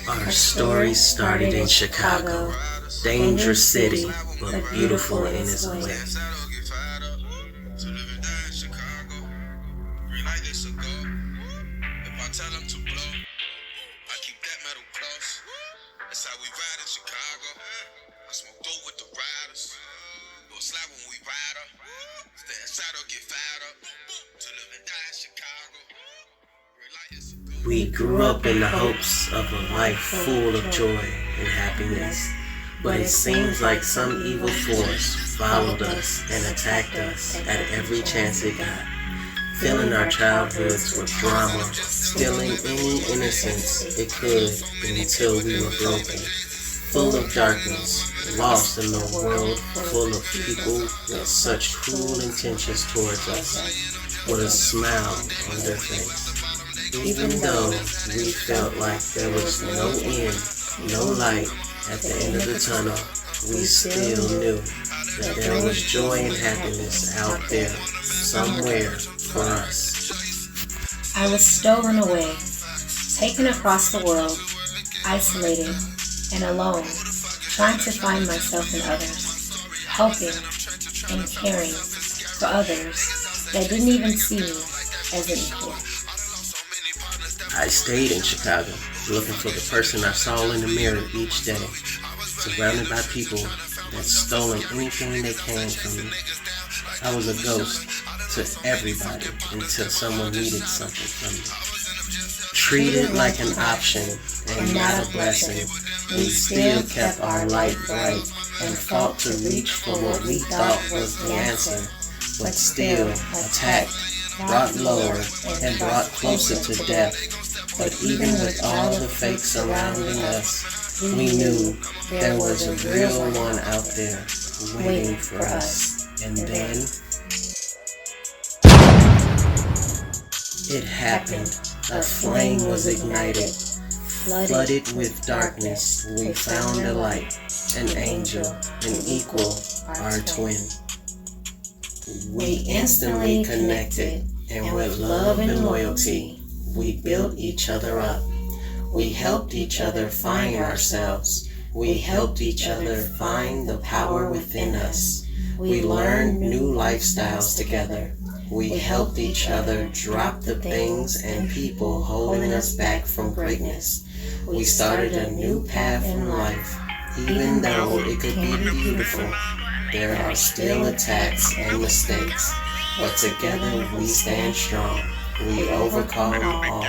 Our story started in Chicago, dangerous city, but beautiful in its way. We grew up in the hopes of a life full of joy and happiness, but it seems like some evil force followed us and attacked us at every chance it got, filling our childhoods with drama, stealing any innocence it could until we were broken, full of darkness, lost in a world full of people with such cruel intentions towards us, with a smile on their face. Even though we felt like there was no end, no light at the end of the tunnel, we still knew that there was joy and happiness out there somewhere for us. I was stolen away, taken across the world, isolated and alone, trying to find myself in others, helping and caring for others that didn't even see me as an equal. I stayed in Chicago, looking for the person I saw in the mirror each day, surrounded by people that stolen anything they can from me. I was a ghost to everybody until someone needed something from me. Treated like an option and not a blessing, we still kept our light bright and fought to reach for what we thought was the answer, but still attacked, brought lower, and brought closer to death. But even with all the fake surrounding us, we knew there was a real one out there waiting for us. And then it happened. A flame was ignited. Flooded with darkness, we found a light, an angel, an equal, our twin. We instantly connected, and with love and loyalty, we built each other up. We helped each other find ourselves. We helped each other find the power within us. We learned new lifestyles together. We helped each other drop the things and people holding us back from greatness. We started a new path in life. Even though it could be beautiful, there are still attacks and mistakes. But together we stand strong. We overcome all,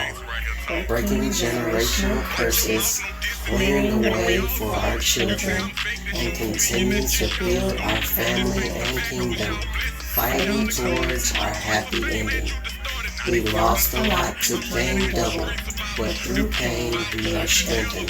breaking generational curses, clearing the way for our children, and continue to build our family and kingdom, fighting towards our happy ending. We lost a lot to gain double, but through pain we are strengthened.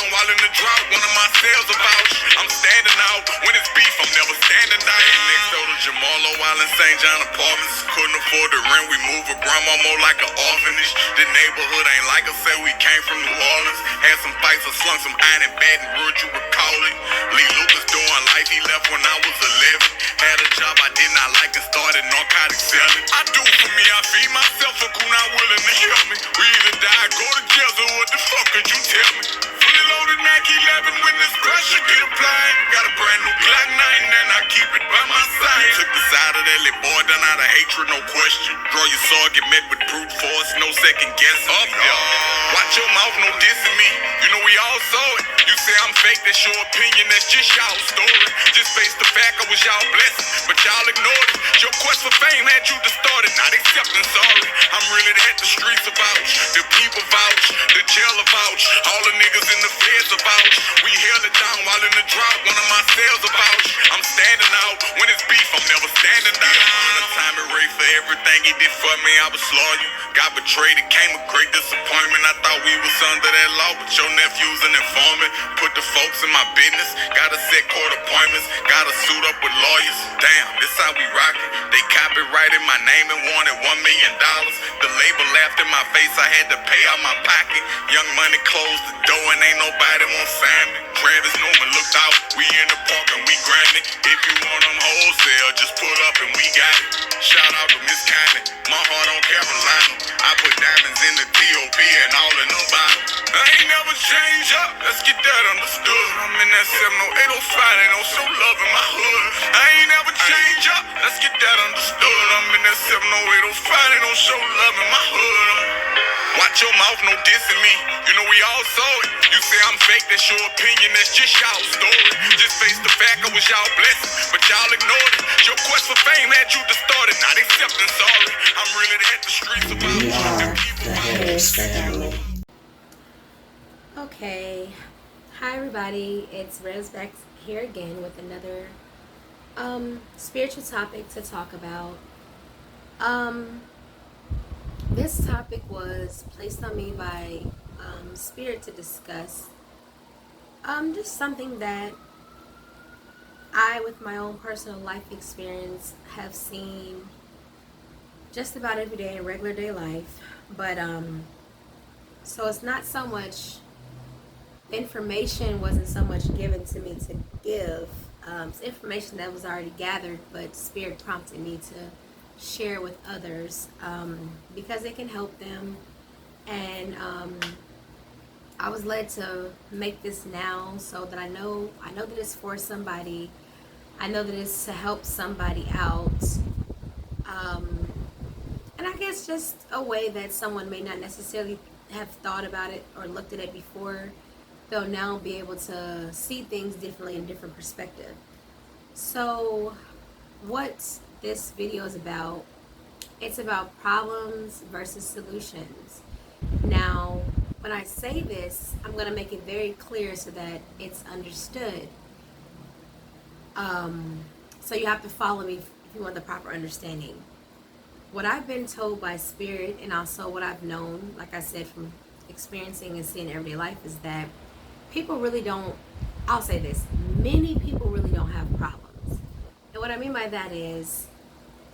While in the drought, one of my sales about I'm standing out. When it's beef, I'm never standing down. Next door to Jamalo, while in St. John Apartments. Couldn't afford the rent, we moved with grandma more like an orphanage. The neighborhood ain't like I said, we came from New Orleans. Had some fights, I slung some iron in Baton Rouge, you recall it. Lee Lucas doing life, he left when I was 11. Had a job I did not like and started narcotic selling. I do for me, I feed myself, a cool not willing to help me. We either die, go to jail, so what the fuck could you tell me? Fully loaded Mac 11 when this pressure get applied. Got a brand new Glock 9 and I keep it by my side. Took the side of that little boy down out of hatred, no question. Draw your sword, get met with brute force, no second guessing. Up there. Watch your mouth, no dissing me. You know we all saw it. You say I'm fake, that's your opinion, that's just y'all story. Just face the fact I was y'all blessing, but y'all ignored it. Your quest for fame had you distorted, not accepting sorry. I'm really that the streets vouch, the people vouch, the jailer vouch, all the niggas in the feds vouch. We held it down while in the drought, one of my sales vouch. I'm standing out, when it's beef, I'm never standing down. On the time it rate for everything he did for me, I was loyal. Got betrayed, it came a great disappointment. I thought we was under that law, but your nephew's an informant. Put the folks in my business, gotta set court appointments, gotta suit up with lawyers. Damn, this how we rockin'. They copyrighted my name and wanted $1 million. The label laughed in my face, I had to pay out my pocket. Young Money closed the door and ain't nobody want sign me. Travis Newman looked out, we in the park and we grindin'. If you want them wholesale, just pull up and we got it. Shout out to Miss Connie, my heart on Carolina. I put diamonds in the T.O.P. and all in the bottle. I ain't never change up, let's get that understood. I'm in that 70805, they don't show love in my hood. I ain't never change up, let's get that understood. I'm in that 70805, they don't show love in my hood. Watch your mouth, no dissing me. You know we all saw it. You say I'm fake, that's your opinion, that's just y'all story. Just face the fact I was y'all blessing, but y'all ignored it. Your quest for fame had you distorted, not accepting sorry. I'm really at the streets of We are the Harris family. Okay, hi everybody, it's Rez back here again with another spiritual topic to talk about. This topic was placed on me by Spirit to discuss. Just something that I, with my own personal life experience, have seen just about every day in regular day life. But so it's not so much information, wasn't so much given to me to give. It's information that was already gathered, but Spirit prompted me to share with others because it can help them. And I was led to make this now so that I know that it's for somebody. I know that it's to help somebody out. And I guess just a way that someone may not necessarily have thought about it or looked at it before, they'll now be able to see things differently in a different perspective. So what this video is about, it's about problems versus solutions. Now, when I say this, I'm going to make it very clear so that it's understood. So you have to follow me if you want the proper understanding. What I've been told by Spirit, and also what I've known, like I said, from experiencing and seeing everyday life, is that people really don't, I'll say this, many people really don't have problems. And what I mean by that is,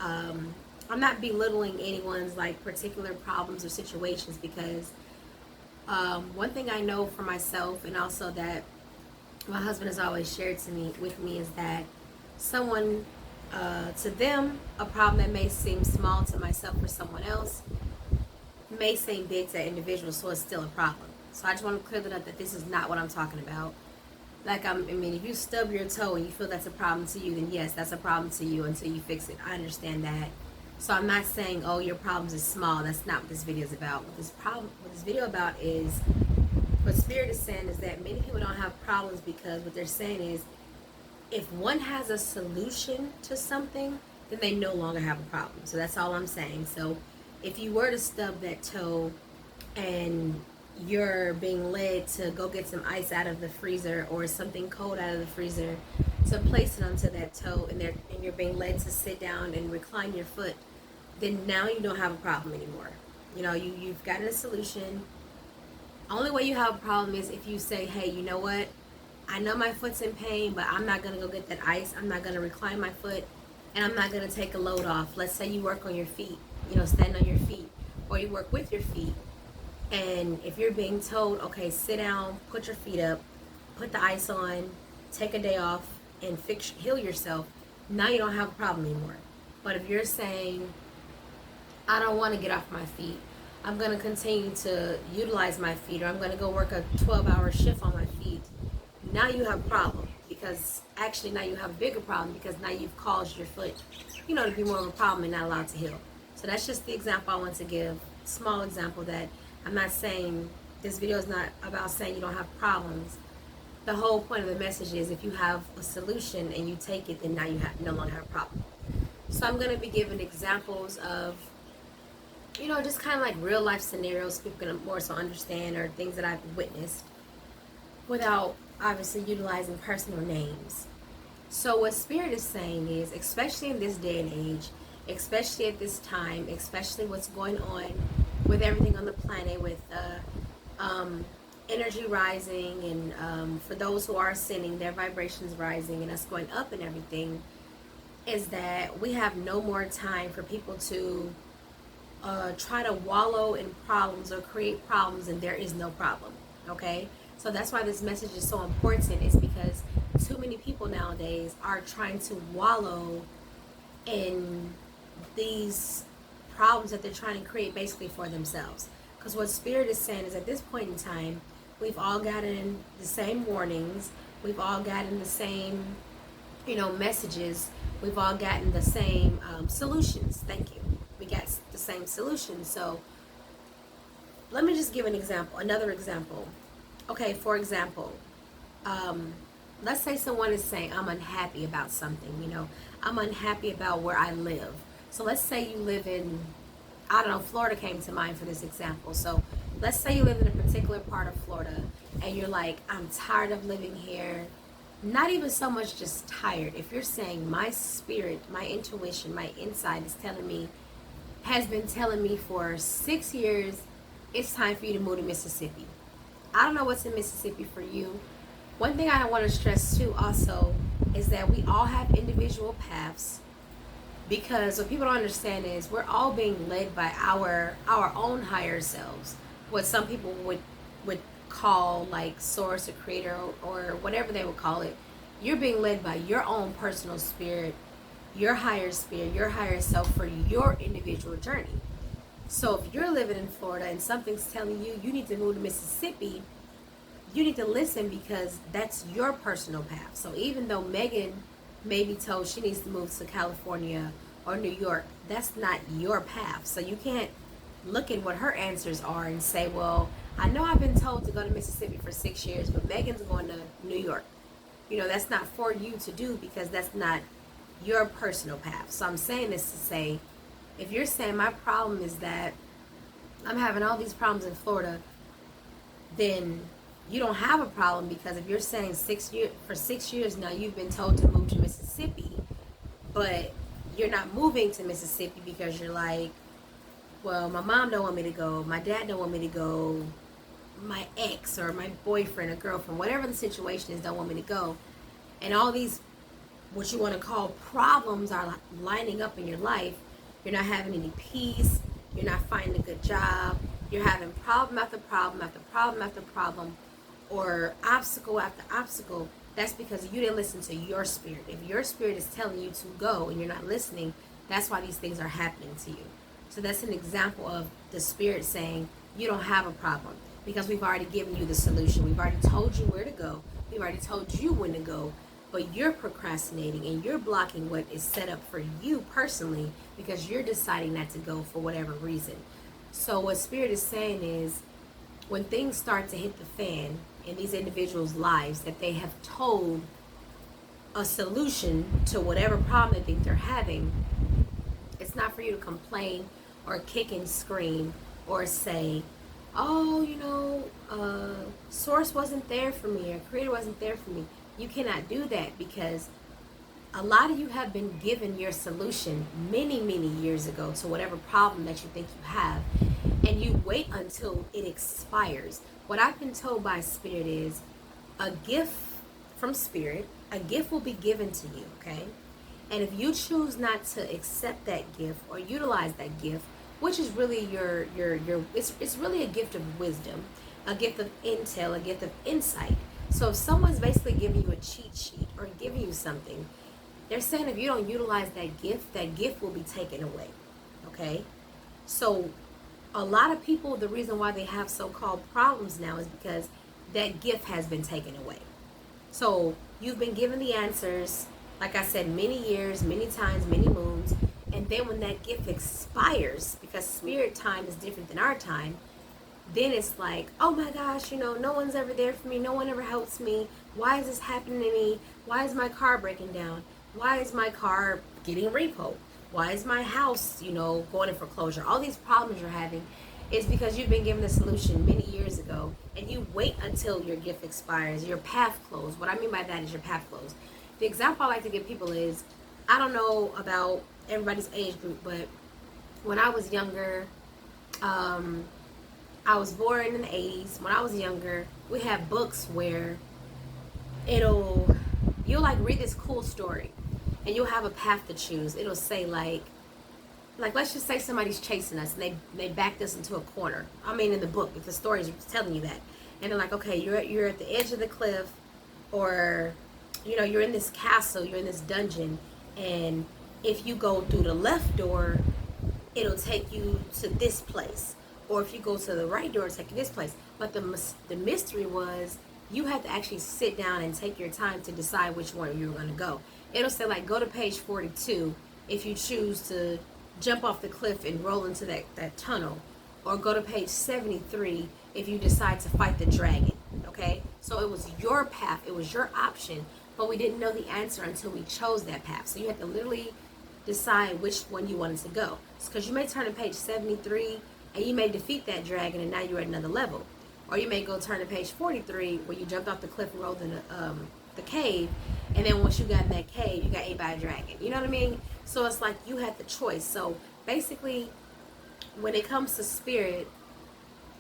I'm not belittling anyone's like particular problems or situations, because one thing I know for myself, and also that my husband has always shared with me, is that someone, to them, a problem that may seem small to myself or someone else may seem big to that individual, so it's still a problem. So I just want to clear that up, that this is not what I'm talking about. Like, I mean, if you stub your toe and you feel that's a problem to you, then yes, that's a problem to you until you fix it. I understand that. So I'm not saying, oh, your problems is small. That's not what this video is about. What this video about is, what Spirit is saying is that many people don't have problems because what they're saying is, if one has a solution to something, then they no longer have a problem. So that's all I'm saying. So if you were to stub that toe and you're being led to go get some ice out of the freezer or something cold out of the freezer to place it onto that toe, and you're being led to sit down and recline your foot, then now you don't have a problem anymore. You know, you've gotten a solution. Only way you have a problem is if you say, hey, you know what? I know my foot's in pain, but I'm not going to go get that ice. I'm not going to recline my foot, and I'm not going to take a load off. Let's say you work on your feet, stand on your feet, or you work with your feet. And if you're being told, okay, sit down, put your feet up, put the ice on, take a day off, and heal yourself, now you don't have a problem anymore. But if you're saying, I don't want to get off my feet, I'm going to continue to utilize my feet, or I'm going to go work a 12-hour shift on my feet, now you have a problem, because actually now you have a bigger problem, because now you've caused your foot, to be more of a problem and not allowed to heal. So that's just the example I want to give, small example, that I'm not saying, this video is not about saying you don't have problems. The whole point of the message is, if you have a solution and you take it, then now you no longer have a problem. So I'm going to be giving examples of, just kind of like real life scenarios people can more so understand, or things that I've witnessed, without obviously utilizing personal names. So what Spirit is saying is, especially in this day and age, especially at this time, especially what's going on with everything on the planet, with energy rising, and for those who are sinning, their vibrations rising, and us going up and everything, is that we have no more time for people to try to wallow in problems or create problems, and there is no problem. Okay? So that's why this message is so important, is because too many people nowadays are trying to wallow in these problems that they're trying to create basically for themselves. Because what Spirit is saying is at this point in time, we've all gotten the same warnings. We've all gotten the same, messages. We've all gotten the same solutions. Thank you. We got the same solutions. So let me just give an example, another example. Okay, for example, let's say someone is saying, I'm unhappy about something, I'm unhappy about where I live. So let's say you live in, I don't know, Florida came to mind for this example. So let's say you live in a particular part of Florida and you're like, I'm tired of living here. Not even so much just tired. If you're saying my spirit, my intuition, my insight has been telling me for 6 years, it's time for you to move to Mississippi. I don't know what's in Mississippi for you. One thing I want to stress too also is that we all have individual paths, because what people don't understand is we're all being led by our own higher selves, what some people would call like source or creator or whatever they would call it. You're being led by your own personal spirit, your higher self for your individual journey. So if you're living in Florida and something's telling you you need to move to Mississippi, you need to listen, because that's your personal path. So even though Megan may be told she needs to move to California or New York, that's not your path. So you can't look at what her answers are and say, well, I know I've been told to go to Mississippi for 6 years, but Megan's going to New York. That's not for you to do, because that's not your personal path. So I'm saying this to say, if you're saying my problem is that I'm having all these problems in Florida, then you don't have a problem, because if you're saying for 6 years now you've been told to move to Mississippi, but you're not moving to Mississippi because you're like, well, my mom don't want me to go, my dad don't want me to go, my ex or my boyfriend or girlfriend, whatever the situation is, don't want me to go, and all these what you want to call problems are lining up in your life. You're not having any peace, you're not finding a good job, you're having problem after problem after problem after problem, or obstacle after obstacle. That's because you didn't listen to your spirit. If your spirit is telling you to go and you're not listening, that's why these things are happening to you. So that's an example of the spirit saying you don't have a problem, because we've already given you the solution. We've already told you where to go. We've already told you when to go, but you're procrastinating and you're blocking what is set up for you personally, because you're deciding not to go for whatever reason. So what spirit is saying is, when things start to hit the fan in these individuals' lives, that they have told a solution to whatever problem they think they're having, it's not for you to complain or kick and scream or say, oh, source wasn't there for me, or creator wasn't there for me. You cannot do that, because a lot of you have been given your solution many, many years ago to whatever problem that you think you have, and you wait until it expires. What I've been told by Spirit is, a gift from Spirit, a gift will be given to you, okay? And if you choose not to accept that gift or utilize that gift, which is really it's really a gift of wisdom, a gift of intel, a gift of insight. So if someone's basically giving you a cheat sheet or giving you something, they're saying if you don't utilize that gift will be taken away, okay? So a lot of people, the reason why they have so-called problems now is because that gift has been taken away. So you've been given the answers, like I said, many years, many times, many moons, and then when that gift expires, because spirit time is different than our time, then it's like, oh my gosh, no one's ever there for me, no one ever helps me, why is this happening to me, why is my car breaking down, why is my car getting repo, why is my house, going in foreclosure, all these problems you're having is because you've been given the solution many years ago, and you wait until your gift expires, your path closed. What I mean by that is your path closed. The example I like to give people is, I don't know about everybody's age group, but when I was younger, I was born in the 80s. When I was younger, we had books where you'll like read this cool story and you'll have a path to choose. It'll say like let's just say somebody's chasing us and they backed us into a corner. I mean, in the book, if the story is telling you that, and they're like, okay, you're at the edge of the cliff, or you're in this castle, you're in this dungeon, and if you go through the left door, it'll take you to this place, or if you go to the right door, take you this place. But the mystery was you had to actually sit down and take your time to decide which one you were going to go. It'll say like, go to page 42 if you choose to jump off the cliff and roll into that tunnel, or go to page 73 if you decide to fight the dragon. Okay, so it was your path, it was your option, but we didn't know the answer until we chose that path. So you had to literally decide which one you wanted to go, because you may turn to page 73 and you may defeat that dragon and now you're at another level, or you may go turn to page 43 where you jumped off the cliff and rolled in the cave, and then once you got in that cave you got ate by a dragon. You know what I mean? So it's like you had the choice. So basically when it comes to spirit,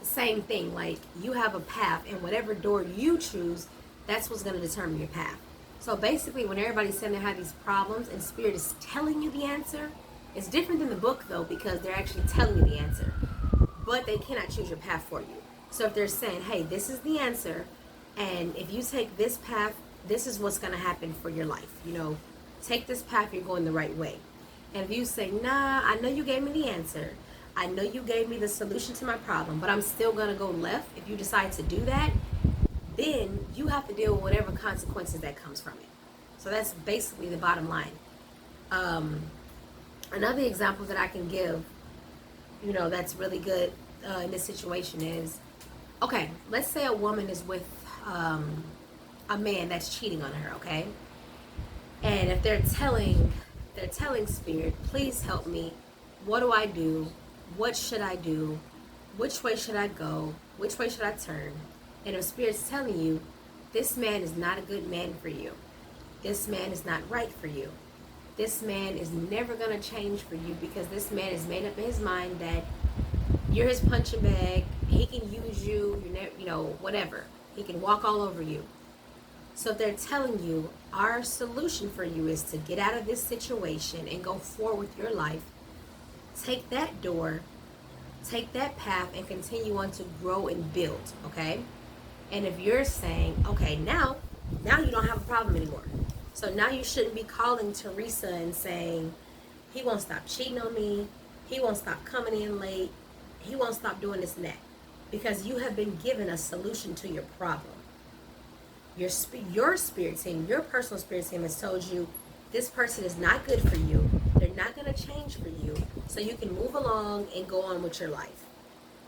same thing. Like, you have a path, and whatever door you choose, that's what's going to determine your path. So basically when everybody's saying they have these problems and spirit is telling you the answer, it's different than the book though, because they're actually telling you the answer, but they cannot choose your path for you. So if they're saying, hey, this is the answer, and if you take this path, this is what's going to happen for your life, you know, take this path, you're going the right way. And if you say, nah, I know you gave me the answer, I know you gave me the solution to my problem, but I'm still going to go left. If you decide to do that, then you have to deal with whatever consequences that comes from it. So that's basically the bottom line. Another example that I can give, you know, that's really good in this situation is, okay, let's say a woman is with a man that's cheating on her, okay? And if they're telling spirit, please help me. What do I do? What should I do? Which way should I go? Which way should I turn? And if spirit's telling you, this man is not a good man for you, this man is not right for you, this man is never going to change for you, because this man is made up in his mind that you're his punching bag, he can use you, you know, whatever, he can walk all over you. So if they're telling you, our solution for you is to get out of this situation and go forward with your life, take that door, take that path, and continue on to grow and build, okay? And if you're saying, okay, now you don't have a problem anymore, so now you shouldn't be calling Teresa and saying, he won't stop cheating on me, he won't stop coming in late, he won't stop doing this and that, because you have been given a solution to your problem. Your spirit team, your personal spirit team has told you, this person is not good for you, they're not going to change for you, so you can move along and go on with your life.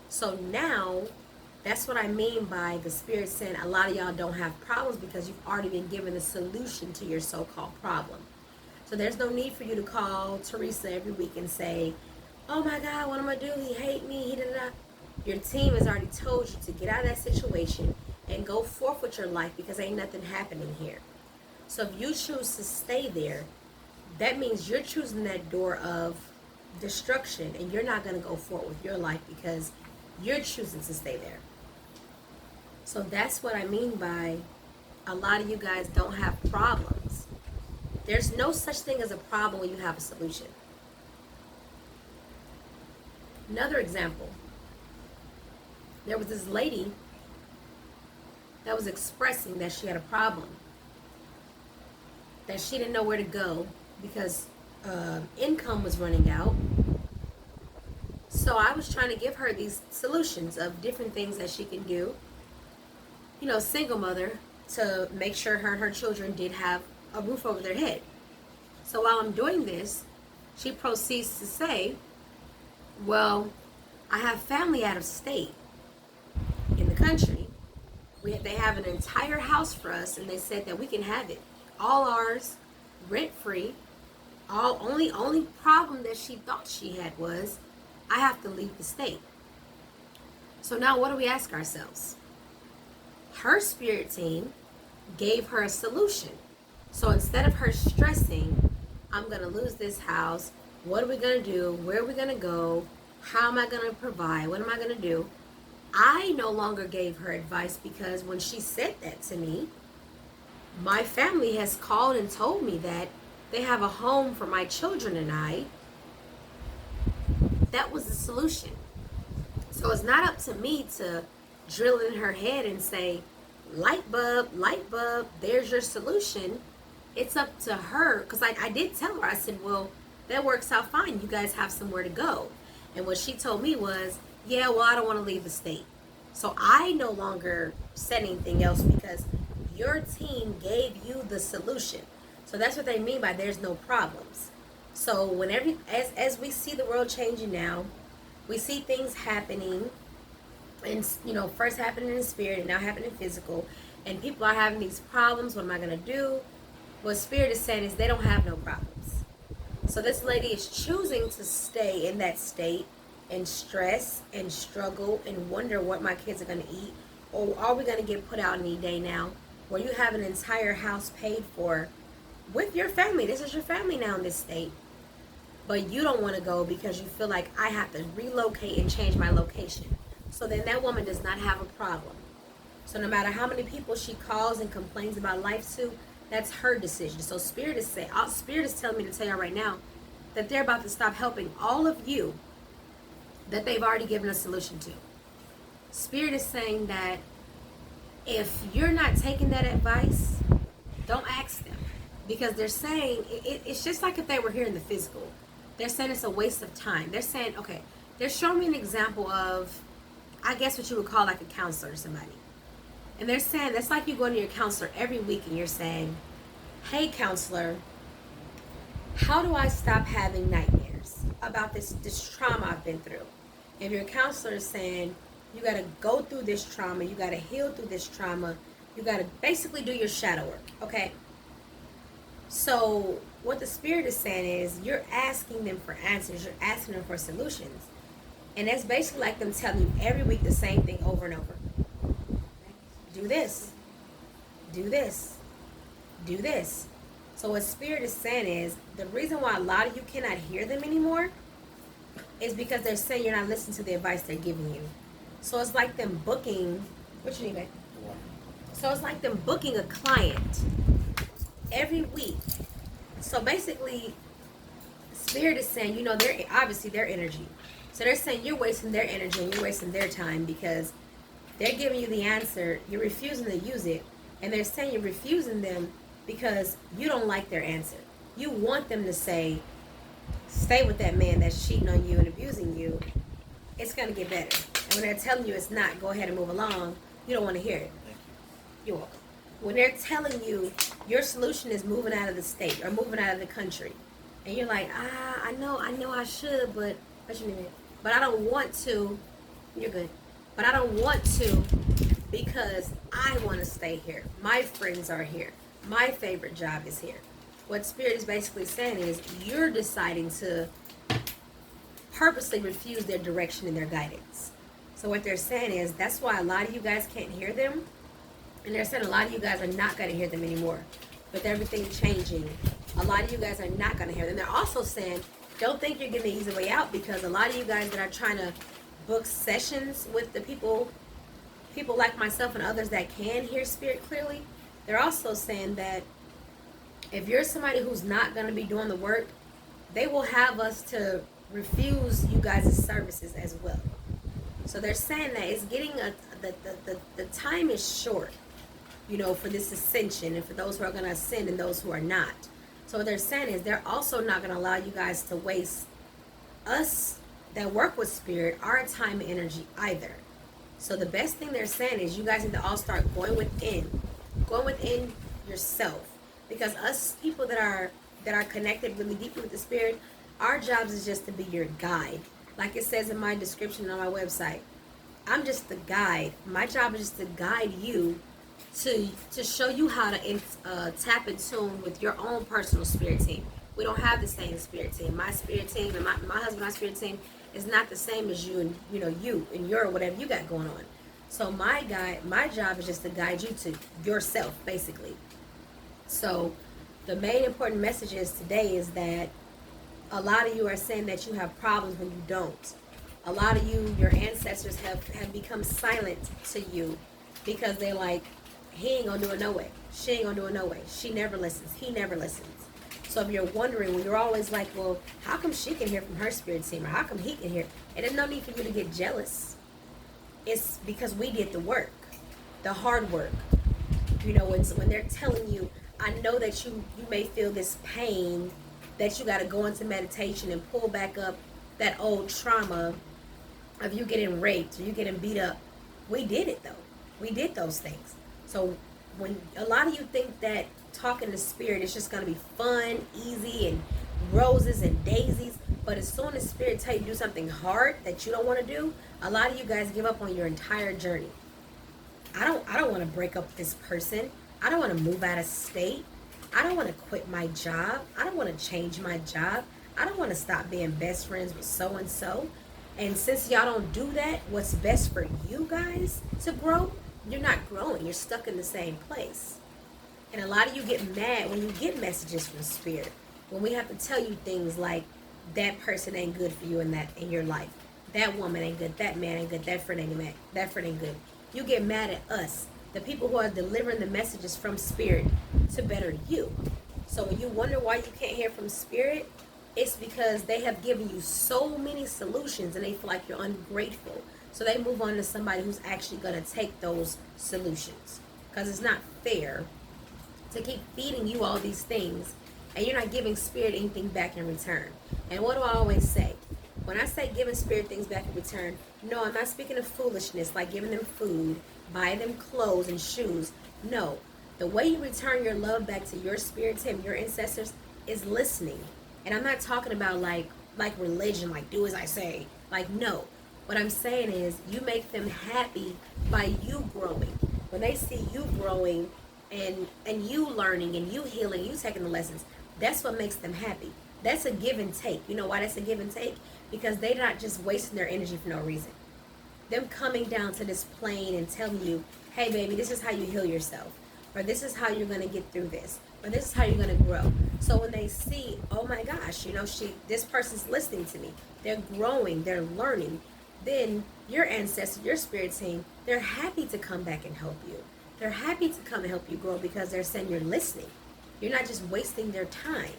So now, that's what I mean by the spirit saying a lot of y'all don't have problems, because you've already been given the solution to your so-called problem. So there's no need for you to call Teresa every week and say, oh my God, what am I doing? He hate me, he da-da-da. Your team has already told you to get out of that situation and go forth with your life, because ain't nothing happening here. So if you choose to stay there, that means you're choosing that door of destruction, and you're not going to go forward with your life because you're choosing to stay there. So that's what I mean by a lot of you guys don't have problems. There's no such thing as a problem when you have a solution. Another example. There was this lady that was expressing that she had a problem, that she didn't know where to go because income was running out. So I was trying to give her these solutions of different things that she can do, you know, single mother, to make sure her and her children did have a roof over their head. So while I'm doing this, she proceeds to say, well, I have family out of state in the country. They have an entire house for us, and they said that we can have it, all ours, rent-free. Only problem that she thought she had was, I have to leave the state. So now what do we ask ourselves? Her spirit team gave her a solution. So instead of her stressing, I'm going to lose this house, what are we going to do, where are we going to go, how am I going to provide, what am I going to do? I no longer gave her advice, because when she said that to me, my family has called and told me that they have a home for my children and I. That was the solution. So it's not up to me to drill in her head and say, light bulb, there's your solution. It's up to her, because I did tell her, I said, well, that works out fine. You guys have somewhere to go. And what she told me was, Yeah, well, I don't want to leave the state. So I no longer said anything else because your team gave you the solution. So that's what they mean by there's no problems. So whenever, as we see the world changing now, we see things happening, and first happening in spirit and now happening in physical, and people are having these problems. What am I gonna do? What spirit is saying is they don't have no problems. So this lady is choosing to stay in that state and stress and struggle and wonder what my kids are going to eat, or are we going to get put out any day now, where you have an entire house paid for with your family. This is your family now in this state, but you don't want to go because you feel like I have to relocate and change my location. So then that woman does not have a problem. So no matter how many people she calls and complains about life to, that's her decision. So Spirit is telling me to tell y'all right now that they're about to stop helping all of you that they've already given a solution to. Spirit is saying that if you're not taking that advice, don't ask them. Because they're saying, it's just like if they were here in the physical. They're saying it's a waste of time. They're saying, okay, they're showing me an example of, I guess what you would call like a counselor or somebody. And they're saying, that's like you going to your counselor every week and you're saying, hey counselor, how do I stop having nightmares about this trauma I've been through? If your counselor is saying, you got to go through this trauma, you got to heal through this trauma, you got to basically do your shadow work, okay? So what the Spirit is saying is, you're asking them for answers, you're asking them for solutions. And that's basically like them telling you every week the same thing over and over. Do this, do this, do this. So what Spirit is saying is, the reason why a lot of you cannot hear them anymore is because they're saying you're not listening to the advice they're giving you. So it's like them booking, what you need, babe? So it's like them booking a client every week. So basically, Spirit is saying, they're obviously their energy. So they're saying you're wasting their energy and you're wasting their time because they're giving you the answer, you're refusing to use it, and they're saying you're refusing them because you don't like their answer. You want them to say, stay with that man that's cheating on you and abusing you. It's going to get better. And when they're telling you it's not, go ahead and move along, you don't want to hear it. You're welcome. When they're telling you your solution is moving out of the state or moving out of the country, and you're like, I know I should, but I don't want to. You're good. But I don't want to because I want to stay here. My friends are here. My favorite job is here. What Spirit is basically saying is you're deciding to purposely refuse their direction and their guidance. So what they're saying is that's why a lot of you guys can't hear them. And they're saying a lot of you guys are not going to hear them anymore. With everything changing, a lot of you guys are not going to hear them. They're also saying, don't think you're getting the easy way out, because a lot of you guys that are trying to book sessions with the people like myself and others that can hear Spirit clearly, they're also saying that if you're somebody who's not going to be doing the work, they will have us to refuse you guys' services as well. So they're saying that it's getting the time is short, for this ascension and for those who are going to ascend and those who are not. So what they're saying is they're also not going to allow you guys to waste us that work with Spirit, our time and energy either. So the best thing they're saying is you guys need to all start going within yourself, because us people that are connected really deeply with the Spirit, our jobs is just to be your guide. Like it says in my description on my website, I'm just the guide. My job is just to guide you to show you how to tap in tune with your own personal spirit team. We don't have the same spirit team. My spirit team and my husband, my spirit team is not the same as you and you and your whatever you got going on. So my job is just to guide you to yourself, basically. So the main important message is today is that a lot of you are saying that you have problems when you don't. A lot of you, your ancestors have become silent to you because they're like, he ain't gonna do it no way. She ain't gonna do it no way. She never listens. He never listens. So if you're wondering, when you're always like, well, how come she can hear from her spirit team, or how come he can hear? And there's no need for you to get jealous. It's because we did the work, the hard work. When they're telling you, I know that you may feel this pain, that you got to go into meditation and pull back up that old trauma of you getting raped or you getting beat up. We did it though. We did those things. So when a lot of you think that talking to spirit is just going to be fun, easy, and roses and daisies, but as soon as spirit tell you to do something hard that you don't want to do, a lot of you guys give up on your entire journey. I don't want to break up with this person. I don't want to move out of state. I don't want to quit my job. I don't want to change my job. I don't want to stop being best friends with so and so. And since y'all don't do that, what's best for you guys to grow, you're not growing. You're stuck in the same place. And a lot of you get mad when you get messages from spirit. When we have to tell you things like, that person ain't good for you in your life. That woman ain't good. That man ain't good. That friend ain't good. That friend ain't good. You get mad at us, the people who are delivering the messages from spirit to better you. So when you wonder why you can't hear from spirit, it's because they have given you so many solutions and they feel like you're ungrateful. So they move on to somebody who's actually going to take those solutions. Because it's not fair to keep feeding you all these things and you're not giving spirit anything back in return. And what do I always say? When I say giving spirit things back in return, no, I'm not speaking of foolishness like giving them food, buying them clothes and shoes. No, the way you return your love back to your spirit team, your ancestors, is listening. And I'm not talking about like religion, like do as I say. Like, no. What I'm saying is you make them happy by you growing. When they see you growing and you learning and you healing, you taking the lessons, that's what makes them happy. That's a give and take. You know why that's a give and take? Because they're not just wasting their energy for no reason. Them coming down to this plane and telling you, hey baby, this is how you heal yourself. Or this is how you're going to get through this. Or this is how you're going to grow. So when they see, oh my gosh, this person's listening to me. They're growing, they're learning. Then your ancestor, your spirit team, they're happy to come back and help you. They're happy to come and help you grow because they're saying you're listening. You're not just wasting their time.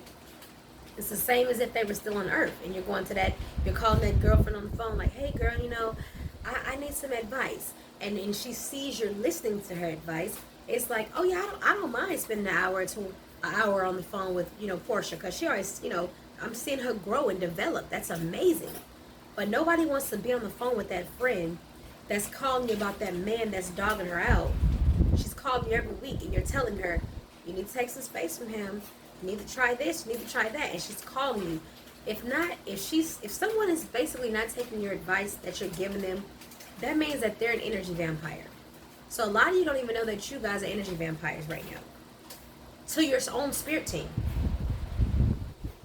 It's the same as if they were still on earth and you're going to you're calling that girlfriend on the phone like, hey girl, I need some advice. And she sees you're listening to her advice. It's like, oh yeah, I don't mind spending an hour on the phone with, Portia, because she always, I'm seeing her grow and develop. That's amazing. But nobody wants to be on the phone with that friend that's calling you about that man that's dogging her out. She's calling you every week and you're telling her, you need to take some space from him. You need to try this, you need to try that. And she's calling you. If someone is basically not taking your advice that you're giving them, that means that they're an energy vampire. So a lot of you don't even know that you guys are energy vampires right now. To your own spirit team.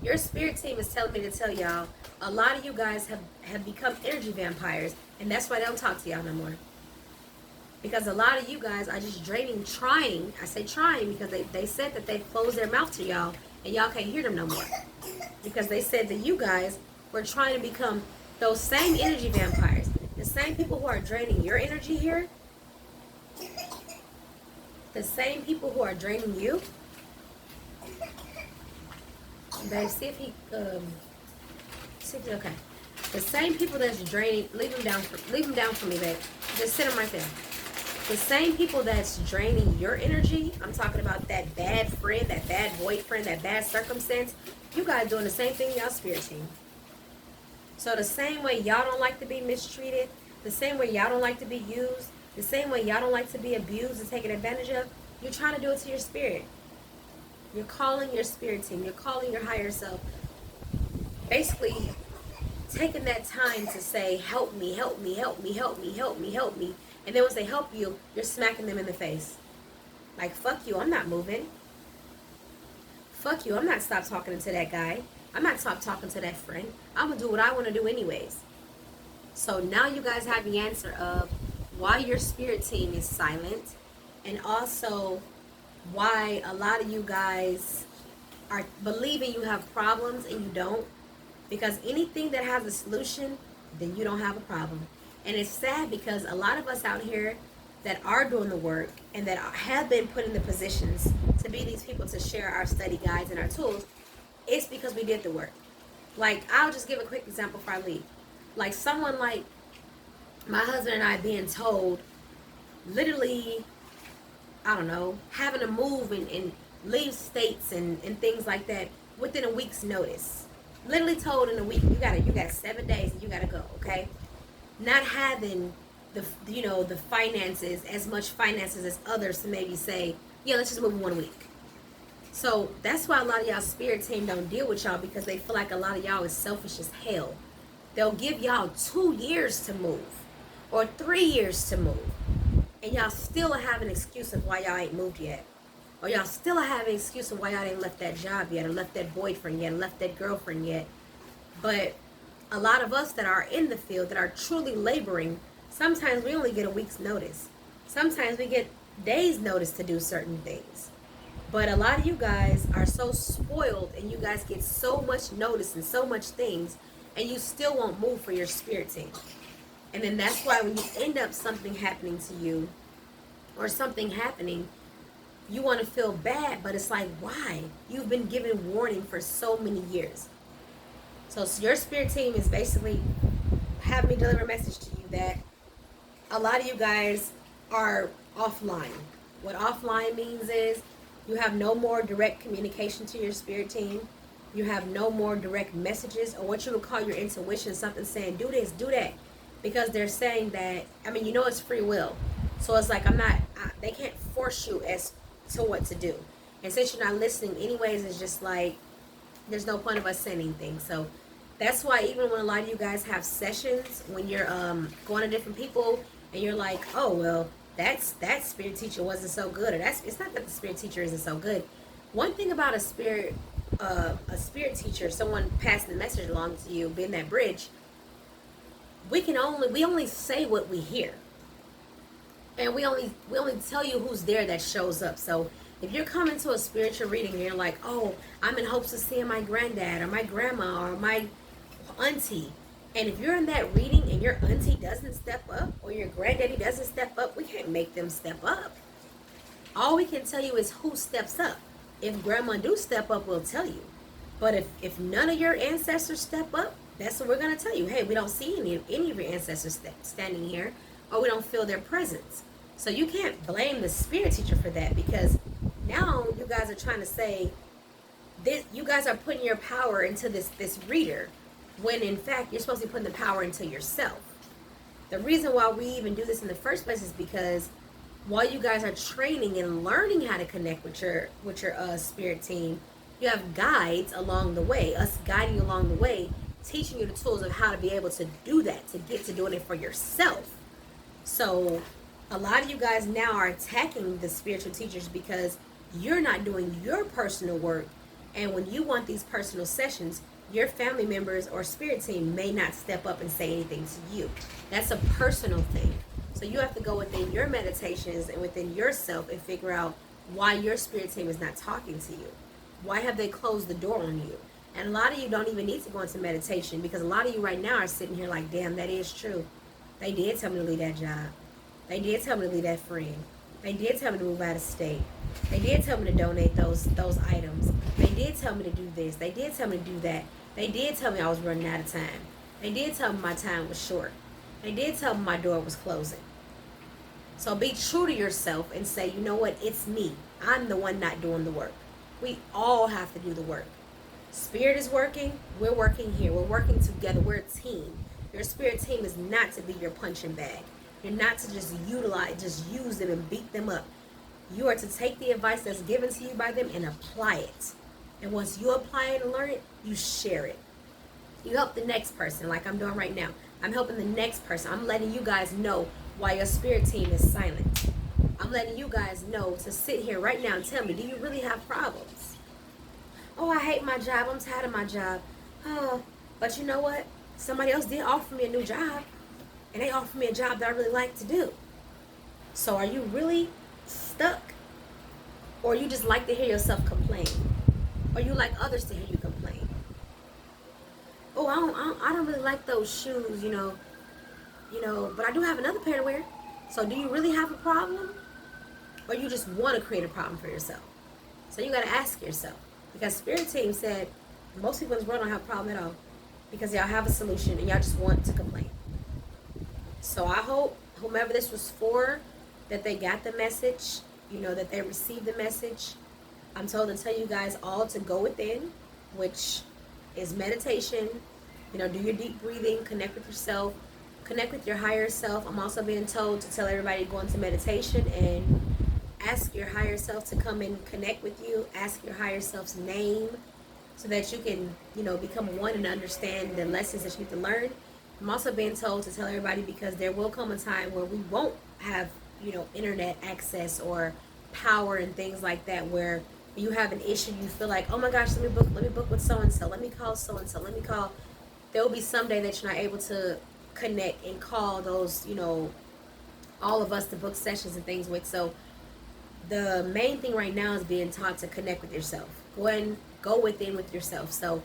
Your spirit team is telling me to tell y'all, a lot of you guys have become energy vampires, and that's why they don't talk to y'all no more. Because a lot of you guys are just trying, I say trying because they said that they closed their mouth to y'all, and y'all can't hear them no more. Because they said that you guys were trying to become those same energy vampires. The same people who are draining your energy here, the same people who are draining you. Babe, see if he, okay. The same people that's draining, leave them down for me, babe. Just sit them right there. The same people that's draining your energy, I'm talking about that bad friend, that bad boyfriend, that bad circumstance, you guys doing the same thing y'all spirit team. So the same way y'all don't like to be mistreated, the same way y'all don't like to be used, the same way y'all don't like to be abused and taken advantage of, you're trying to do it to your spirit. You're calling your spirit team, you're calling your higher self. Basically, taking that time to say, help me, help me, help me, help me, help me, help me. And then once they help you, you're smacking them in the face. Like, fuck you, I'm not moving. Fuck you, I'm not stop talking to that guy. I'm not stop talking to that friend. I'm going to do what I want to do anyways. So now you guys have the answer of why your spirit team is silent. And also why a lot of you guys are believing you have problems and you don't. Because anything that has a solution, then you don't have a problem. And it's sad because a lot of us out here that are doing the work and that have been put in the positions to be these people to share our study guides and our tools, it's because we did the work. Like, I'll just give a quick example before I leave. Like someone like my husband and I being told, literally, I don't know, having to move and leave states and things like that within a week's notice. Literally told in a week, you got 7 days and you gotta go, okay? not having the the finances, as much finances as others to maybe say, yeah, let's just move 1 week. So that's why a lot of y'all spirit team don't deal with y'all, because they feel like a lot of y'all is selfish as hell. They'll give y'all 2 years to move or 3 years to move, and y'all still have an excuse of why y'all ain't moved yet. Or y'all still have an excuse of why y'all ain't left that job yet, or left that boyfriend yet, or left that girlfriend yet. But a lot of us that are in the field, that are truly laboring, sometimes we only get a week's notice. Sometimes we get days' notice to do certain things. But a lot of you guys are so spoiled, and you guys get so much notice and so much things, and you still won't move for your spirit team. And then that's why when you end up something happening to you, or something happening, you want to feel bad, but it's like, why? You've been given warning for so many years. So your spirit team is basically having me deliver a message to you that a lot of you guys are offline. What offline means is you have no more direct communication to your spirit team. You have no more direct messages, or what you would call your intuition, something saying, do this, do that. Because they're saying that, I mean, it's free will. So it's like, they can't force you as to what to do. And since you're not listening anyways, it's just like, there's no point of us saying anything. So that's why even when a lot of you guys have sessions, when you're going to different people, and you're like, oh, well, that spirit teacher wasn't so good, or it's not that the spirit teacher isn't so good. One thing about a spirit teacher, someone passing the message along to you, being that bridge, we only say what we hear. And we only tell you who's there that shows up. So if you're coming to a spiritual reading and you're like, oh, I'm in hopes of seeing my granddad or my grandma or my auntie, and if you're in that reading and your auntie doesn't step up, or your granddaddy doesn't step up, we can't make them step up. All we can tell you is who steps up. If grandma do step up, we'll tell you. But if none of your ancestors step up, that's what we're going to tell you. Hey, we don't see any of your ancestors standing here, or we don't feel their presence. So you can't blame the spirit teacher for that, because now you guys are trying to say this. You guys are putting your power into this reader, when in fact you're supposed to be putting the power into yourself. The reason why we even do this in the first place is because while you guys are training and learning how to connect with your spirit team, you have guides along the way, us guiding you along the way, teaching you the tools of how to be able to do that, to get to doing it for yourself. So a lot of you guys now are attacking the spiritual teachers because you're not doing your personal work. And when you want these personal sessions, your family members or spirit team may not step up and say anything to you. That's a personal thing. So you have to go within your meditations and within yourself and figure out why your spirit team is not talking to you. Why have they closed the door on you? And a lot of you don't even need to go into meditation, because a lot of you right now are sitting here like, damn, that is true. They did tell me to leave that job. They did tell me to leave that friend. They did tell me to move out of state. They did tell me to donate those items. They did tell me to do this. They did tell me to do that. They did tell me I was running out of time. They did tell me my time was short. They did tell me my door was closing. So be true to yourself and say, you know what, it's me. I'm the one not doing the work. We all have to do the work. Spirit is working. We're working here. We're working together. We're a team. Your spirit team is not to be your punching bag. You're not to just use them and beat them up. You are to take the advice that's given to you by them and apply it. And once you apply it and learn it, you share it. You help the next person, like I'm doing right now. I'm helping the next person. I'm letting you guys know why your spirit team is silent. I'm letting you guys know to sit here right now and tell me, do you really have problems? Oh, I hate my job. I'm tired of my job. Oh, but you know what? Somebody else did offer me a new job. And they offered me a job that I really like to do. So are you really stuck? Or you just like to hear yourself complain? Or you like others to hear you complain? Oh, I don't really like those shoes, but I do have another pair to wear. So do you really have a problem? Or you just want to create a problem for yourself? So you got to ask yourself. Because Spirit Team said most people in this world don't have a problem at all, because y'all have a solution and y'all just want to complain. So I hope whomever this was for, that they got the message, that they received the message. I'm told to tell you guys all to go within, which is meditation. Do your deep breathing, connect with yourself, connect with your higher self. I'm also being told to tell everybody to go into meditation and ask your higher self to come and connect with you. Ask your higher self's name so that you can, become one and understand the lessons that you need to learn. I'm also being told to tell everybody because there will come a time where we won't have, internet access or power and things like that, where you have an issue, you feel like, oh my gosh, let me book with so-and-so, let me call so-and-so, there will be someday that you're not able to connect and call those, all of us to book sessions and things with. So the main thing right now is being taught to connect with yourself. Go within with yourself. So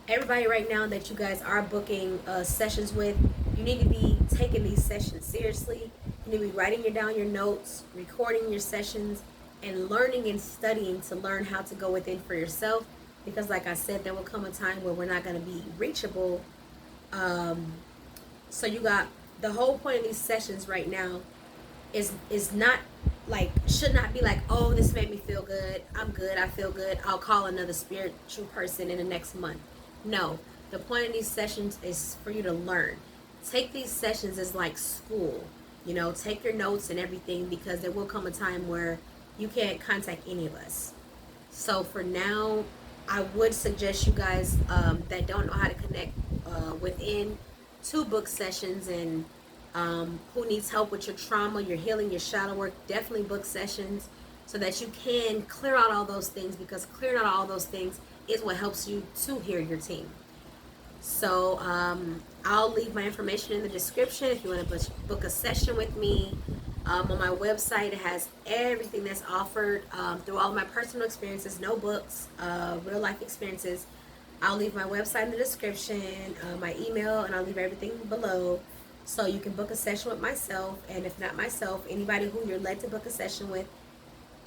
everybody right now that you guys are booking sessions with, you need to be taking these sessions seriously. You need to be writing down your notes, recording your sessions, and learning and studying to learn how to go within for yourself. Because like I said, there will come a time where we're not going to be reachable. So you got the whole point of these sessions right now is not like, should not be like, oh, this made me feel good, I'm good, I feel good, I'll call another spiritual person in the next month. No, the point of these sessions is for you to learn. Take these sessions as like school, take your notes and everything, because there will come a time where you can't contact any of us. So for now, I would suggest you guys that don't know how to connect within to book sessions, and who needs help with your trauma, your healing, your shadow work, definitely book sessions so that you can clear out all those things, because clearing out all those things is what helps you to heal your team. So I'll leave my information in the description if you want to book a session with me. On my website, it has everything that's offered through all of my personal experiences, no books, real life experiences. I'll leave my website in the description, my email, and I'll leave everything below. So you can book a session with myself, and if not myself, anybody who you're led to book a session with,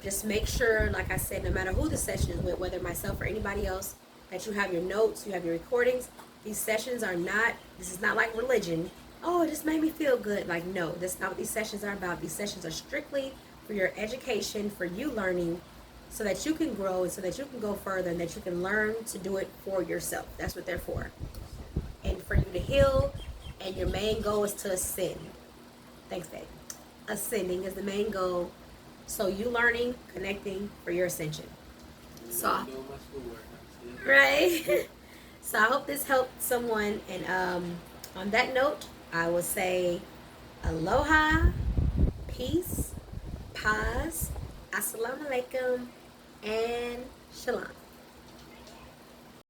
just make sure, like I said, no matter who the session is with, whether myself or anybody else, that you have your notes, you have your recordings. These sessions are not, this is not like religion. Oh, it just made me feel good. Like, no, that's not what these sessions are about. These sessions are strictly for your education, for you learning, so that you can grow and so that you can go further and that you can learn to do it for yourself. That's what they're for. And for you to heal. And your main goal is to ascend. Thanks, babe. Ascending is the main goal. So you learning, connecting for your ascension. So, right? So I hope this helped someone. And on that note, I will say aloha, peace, paz, assalamu alaikum, and shalom.